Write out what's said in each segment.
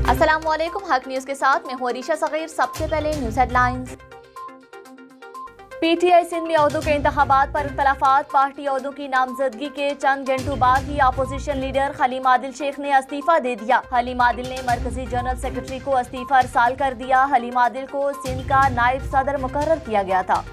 अस्सलाम वालेकुम, हक न्यूज के साथ मैं हूं अरीशा सगीर। सबसे पहले न्यूज हेडलाइंस। पीटीआई सिंध में उर्दू के इंतखाबात पर इख्तलाफात। पार्टी उर्दू की नामजदगी के चंद घंटों बाद ही अपोजिशन लीडर हलीम आदिल शेख ने इस्तीफा दे दिया। हलीम आदिल ने मरकजी जनरल सेक्रेटरी को इस्तीफा अरसाल कर दिया। हलीम आदिल को सिंध का नायब सदर मुकर्रर किया गया था।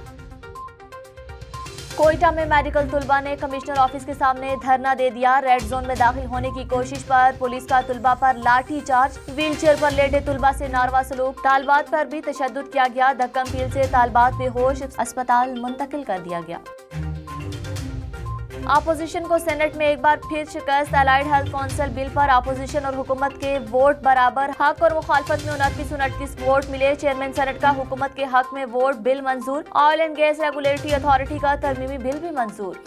कोयटा में मेडिकल तुलबा ने कमिश्नर ऑफिस के सामने धरना दे दिया। रेड जोन में दाखिल होने की कोशिश पर पुलिस का तुलबा पर लाठी चार्ज। व्हील चेयर पर लेटे तुलबा से नारवा सलूक। तालबात पर भी तशद्दुद किया गया। धक्कम पील से तालबात बेहोश अस्पताल मुंतकिल कर दिया गया। अपोजिशन को सेनेट में एक बार फिर शिकस्त। अलाइड हेल्थ काउंसिल बिल पर अपोजिशन और हुकूमत के वोट बराबर। हक और मुखालफत में 29 वोट मिले। चेयरमैन सेनेट का हुकूमत के हक में वोट, बिल मंजूर। Oil and gas regulatory authority का तरमीमी बिल भी मंजूर।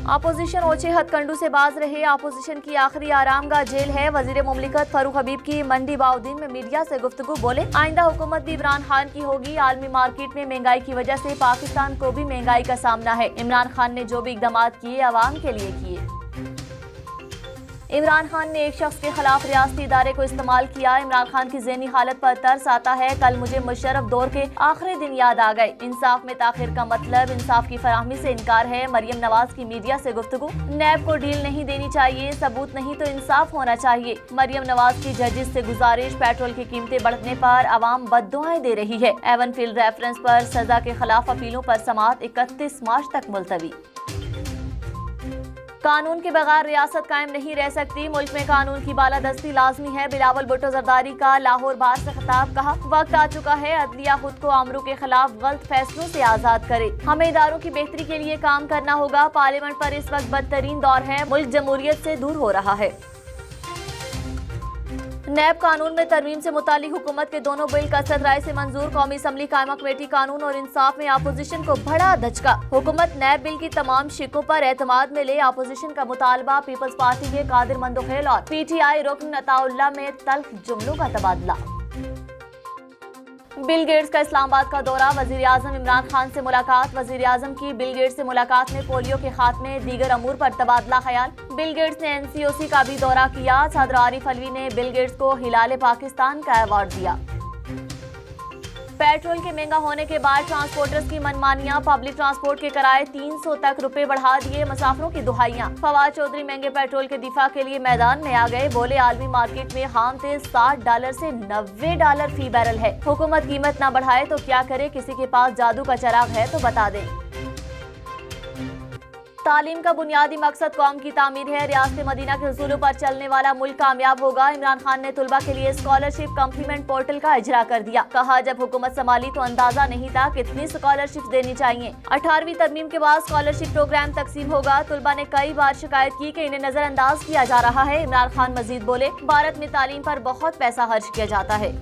अपोजिशन ओछे हथकंडू से बाज रहे। अपोजिशन की आखिरी आरामगाह जेल है। वजीर मुमलिकत फारूक हबीब की मंडी बाउद्दीन में मीडिया से गुफ्तगू। बोले, आइंदा हुकूमत भी इमरान खान की होगी। आलमी मार्केट में महंगाई की वजह से पाकिस्तान को भी महंगाई का सामना है। इमरान खान ने जो भी इकदाम किए अवाम के लिए किए। इमरान खान ने एक शख्स के खिलाफ रियासती इदारे को इस्तेमाल किया। इमरान खान की ज़हनी हालत पर तरस आता है। कल मुझे मुशर्रफ दौर के आखिरी दिन याद आ गए। इंसाफ में ताखिर का मतलब इंसाफ की फराहमी से इनकार है। मरियम नवाज की मीडिया से गुफ्तगू। नैब को डील नहीं देनी चाहिए, सबूत नहीं तो इंसाफ होना चाहिए। मरियम नवाज की जजेस से गुजारिश। पेट्रोल की कीमतें बढ़ने पर आवाम बद्दुआएं दे रही है। एवनफील्ड रेफरेंस पर सजा के खिलाफ अपीलों पर समाअत 31 मार्च तक मुलतवी। कानून के बगैर रियासत कायम नहीं रह सकती। मुल्क में कानून की बालादस्ती लाजमी है। बिलावल भुट्टो जरदारी का लाहौर बार से खिताब। कहा, वक्त आ चुका है अदलिया खुद को आमरों के खिलाफ गलत फैसलों से आजाद करे। हमें इदारों की बेहतरी के लिए काम करना होगा। पार्लियामेंट पर इस वक्त बदतरीन दौर है। मुल्क जमहूरियत से दूर हो रहा है। नैब कानून में तरमीम से मुतालिक हुकूमत के दोनों बिल कसरत राय से मंजूर। कौमी असम्बली कायमा कमेटी कानून और इंसाफ में अपोजिशन को बड़ा धचका। हुकूमत नैब बिल की तमाम शिकों पर एतमाद में ले। अपोजिशन का मुतालबा। पीपल्स पार्टी के कादिर मंदोखेल और पीटीआई रुकन अताउल्लाह में तल्ख जुमलों का तबादला। बिल गेट्स का इस्लामाबाद का दौरा। वजीर आजम इमरान खान से मुलाकात। वजीर आजम की बिल गेट्स से मुलाकात में पोलियो के खात्मे दीगर अमूर पर तबादला ख्याल। बिल गेट्स ने एनसीओसी का भी दौरा किया। सदर आरिफ अलवी ने बिल गेट्स को हिलाले पाकिस्तान का अवार्ड दिया। पेट्रोल के महंगा होने के बाद ट्रांसपोर्टर्स की मनमानियां। पब्लिक ट्रांसपोर्ट के किराए 300 तक रुपए बढ़ा दिए। मुसाफिरों की दुहाइयां। फवाद चौधरी महंगे पेट्रोल के दिफा के लिए मैदान में आ गए। बोले, आलमी मार्केट में खाम तेल $60 से $90 फी बैरल है। हुकूमत कीमत ना बढ़ाए तो क्या करे। किसी के पास जादू का चिराग है तो बता दें। तालीम का बुनियादी मकसद कौम की तामीर है। रियासत मदीना के उसूलों पर चलने वाला मुल्क कामयाब होगा। इमरान खान ने तुलबा के लिए स्कॉलरशिप कम्प्लीमेंट पोर्टल का इजरा कर दिया। कहा, जब हुकूमत संभाली तो अंदाजा नहीं था कितनी स्कॉलरशिप देनी चाहिए। 18वीं तरमीम के बाद स्कॉलरशिप प्रोग्राम तकसीम होगा। तुलबा ने कई बार शिकायत की कि इन्हें नजरअंदाज किया जा रहा है। इमरान खान मजीद बोले, भारत में तालीम पर बहुत पैसा खर्च किया जाता है।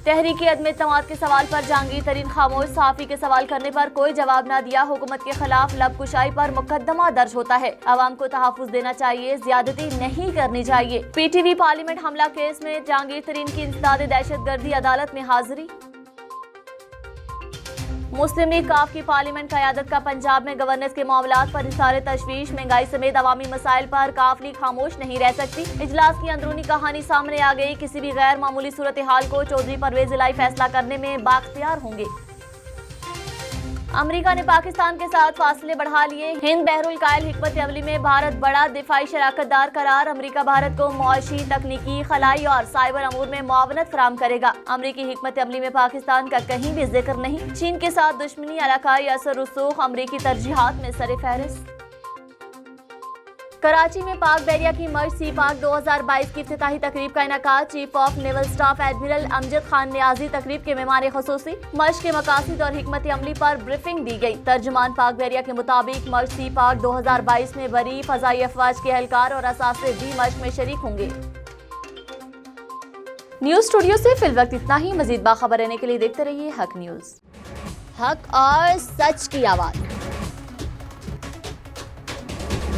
तहरीकी अदम इत्तेमाद के सवाल पर जहांगीर तरीन खामोश। सहाफी के सवाल करने पर कोई जवाब न दिया। हुकूमत के खिलाफ लबकुशाई पर मुकदमा दर्ज होता है। आवाम को तहफ्फुज देना चाहिए, ज्यादती नहीं करनी चाहिए। पीटीवी पार्लियामेंट हमला केस में जहांगीर तरीन की इंसदाद दहशतगर्दी अदालत में हाजिरी। मुस्लिम लीग काफ की पार्लियामेंट क़यादत का पंजाब में गवर्नेंस के मामलात पर इज़हार तशवीश। महंगाई समेत अवामी मसाइल पर काफ लीग खामोश नहीं रह सकती। इजलास की अंदरूनी कहानी सामने आ गई। किसी भी गैर मामूली सूरत हाल को चौधरी परवेज इलाही फैसला करने में बाख्तियार होंगे। अमेरिका ने पाकिस्तान के साथ फासले बढ़ा लिए। हिंद बहरुल कायल हिकमत अमली में भारत बड़ा दिफाई शराकतदार करार। अमेरिका भारत को मुआशी, तकनीकी, खलाई और साइबर अमूर में मुआवनत फराहम करेगा। अमेरिकी हिकमत अमली में पाकिस्तान का कहीं भी जिक्र नहीं। चीन के साथ दुश्मनी, इलाकाई असर रसूख अमेरिकी तरजीहात में सरे फहरिस्त। कराची में पाक बहरिया की मर्ज सी पाक 2022 की इफ्तिताही तकरीब का इनेकाद। Chief of naval staff admiral Amjad Khan Niazi तकरीब के मेहमान खुसूसी। मर्ज के मकासद और हिकमत अमली पर ब्रीफिंग दी गई। तर्जुमान पाक बहरिया के मुताबिक मर्ज सी पाक 2022 में बरी फजाई अफवाज के एहलकार और असासे भी मर्ज में शरीक होंगे। न्यूज स्टूडियो से फिल वक्त इतना ही। मजीद बाखबर रहने के लिए देखते रहिए हक न्यूज। हक और सच की आवाज।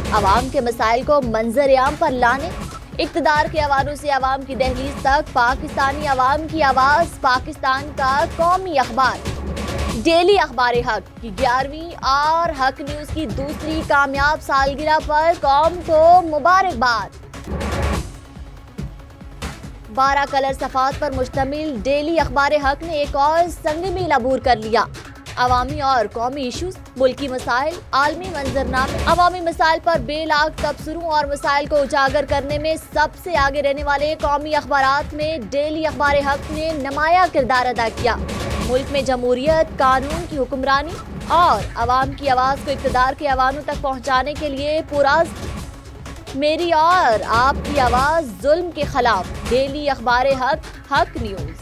अवाम के मसाइल को मंजर आम पर लाने, इक्तदार के हवालों से अवाम की दहलीज तक पाकिस्तानी अवाम की आवाज। पाकिस्तान का कौमी अखबार डेली अखबार हक की 11वीं और हक न्यूज की दूसरी कामयाब सालगिरह पर कौम को मुबारकबाद। 12 کلر صفحات پر مشتمل ڈیلی اخبار حق نے ایک اور سنگ میل عبور کر لیا۔ عوامی اور قومی ایشوز، ملکی مسائل، عالمی منظرنامے، عوامی مسائل پر بے لاگ تبصروں اور مسائل کو اجاگر کرنے میں سب سے آگے رہنے والے قومی اخبارات میں ڈیلی اخبار حق نے نمایاں کردار ادا کیا۔ ملک میں جمہوریت، قانون کی حکمرانی اور عوام کی آواز کو اقتدار کے ایوانوں تک پہنچانے کے لیے پرعزم میری اور آپ کی آواز ظلم کے خلاف ڈیلی اخبار حق نیوز۔